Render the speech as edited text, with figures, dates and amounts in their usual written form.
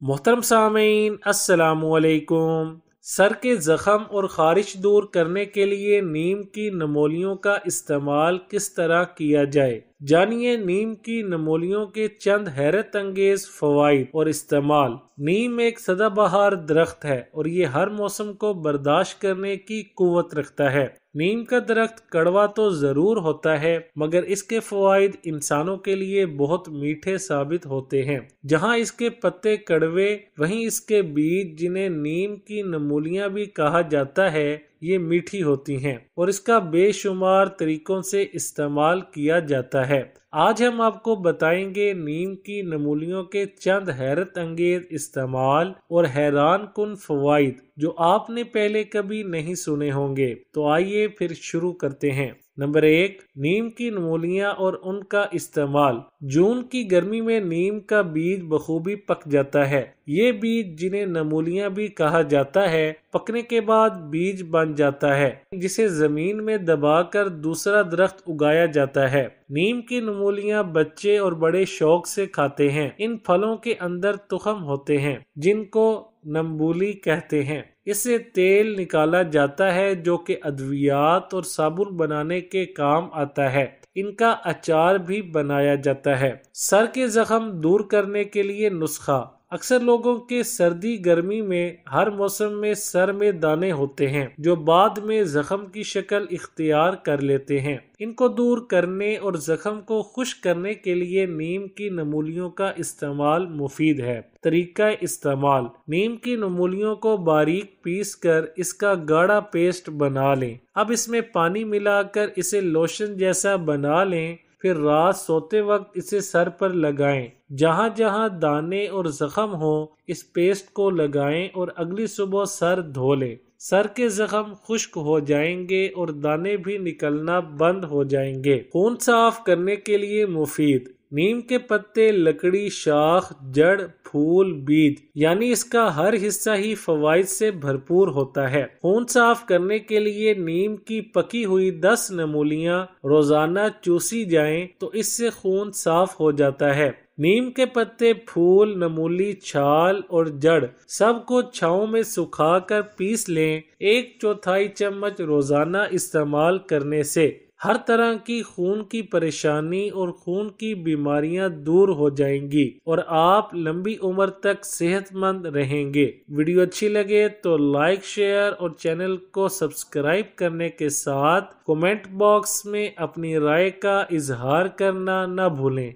محترم سامعین السلام علیکم۔ سر کے زخم اور خارش دور کرنے کے لیے نیم کی نمولیوں کا استعمال کس طرح کیا جائے، جانیے نیم کی نمولیوں کے چند حیرت انگیز فوائد اور استعمال۔ نیم ایک سدا بہار درخت ہے اور یہ ہر موسم کو برداشت کرنے کی قوت رکھتا ہے۔ نیم کا درخت کڑوا تو ضرور ہوتا ہے مگر اس کے فوائد انسانوں کے لیے بہت میٹھے ثابت ہوتے ہیں۔ جہاں اس کے پتے کڑوے وہیں اس کے بیج جنہیں نیم کی نمولیاں بھی کہا جاتا ہے یہ میٹھی ہوتی ہیں اور اس کا بے شمار طریقوں سے استعمال کیا جاتا ہے۔ آج ہم آپ کو بتائیں گے نیم کی نمولیوں کے چند حیرت انگیز استعمال اور حیران کن فوائد جو آپ نے پہلے کبھی نہیں سنے ہوں گے۔ تو آئیے پھر شروع کرتے ہیں۔ نمبر 1، نیم کی نمولیاں اور ان کا استعمال۔ جون کی گرمی میں نیم کا بیج بخوبی پک جاتا ہے۔ یہ بیج جنہیں نمولیاں بھی کہا جاتا ہے پکنے کے بعد بیج بن جاتا ہے جسے زمین میں دبا کر دوسرا درخت اگایا جاتا ہے۔ نیم کی نمولیاں بچے اور بڑے شوق سے کھاتے ہیں۔ ان پھلوں کے اندر تخم ہوتے ہیں جن کو نمبولی کہتے ہیں۔ اس سے تیل نکالا جاتا ہے جو کہ ادویات اور صابن بنانے کے کام آتا ہے۔ ان کا اچار بھی بنایا جاتا ہے۔ سر کے زخم دور کرنے کے لیے نسخہ۔ اکثر لوگوں کے سردی گرمی میں ہر موسم میں سر میں دانے ہوتے ہیں جو بعد میں زخم کی شکل اختیار کر لیتے ہیں۔ ان کو دور کرنے اور زخم کو خشک کرنے کے لیے نیم کی نمولیوں کا استعمال مفید ہے۔ طریقہ استعمال: نیم کی نمولیوں کو باریک پیس کر اس کا گاڑھا پیسٹ بنا لیں۔ اب اس میں پانی ملا کر اسے لوشن جیسا بنا لیں۔ پھر رات سوتے وقت اسے سر پر لگائیں۔ جہاں جہاں دانے اور زخم ہوں اس پیسٹ کو لگائیں اور اگلی صبح سر دھو لیں۔ سر کے زخم خشک ہو جائیں گے اور دانے بھی نکلنا بند ہو جائیں گے۔ خون صاف کرنے کے لیے مفید: نیم کے پتے، لکڑی، شاخ، جڑ، پھول، بیج یعنی اس کا ہر حصہ ہی فوائد سے بھرپور ہوتا ہے۔ خون صاف کرنے کے لیے نیم کی پکی ہوئی 10 نمولیاں روزانہ چوسی جائیں تو اس سے خون صاف ہو جاتا ہے۔ نیم کے پتے، پھول، نمولی، چھال اور جڑ سب کو چھاؤں میں سکھا کر پیس لیں۔ 1/4 چمچ روزانہ استعمال کرنے سے ہر طرح کی خون کی پریشانی اور خون کی بیماریاں دور ہو جائیں گی اور آپ لمبی عمر تک صحت مند رہیں گے۔ ویڈیو اچھی لگے تو لائک، شیئر اور چینل کو سبسکرائب کرنے کے ساتھ کمنٹ باکس میں اپنی رائے کا اظہار کرنا نہ بھولیں۔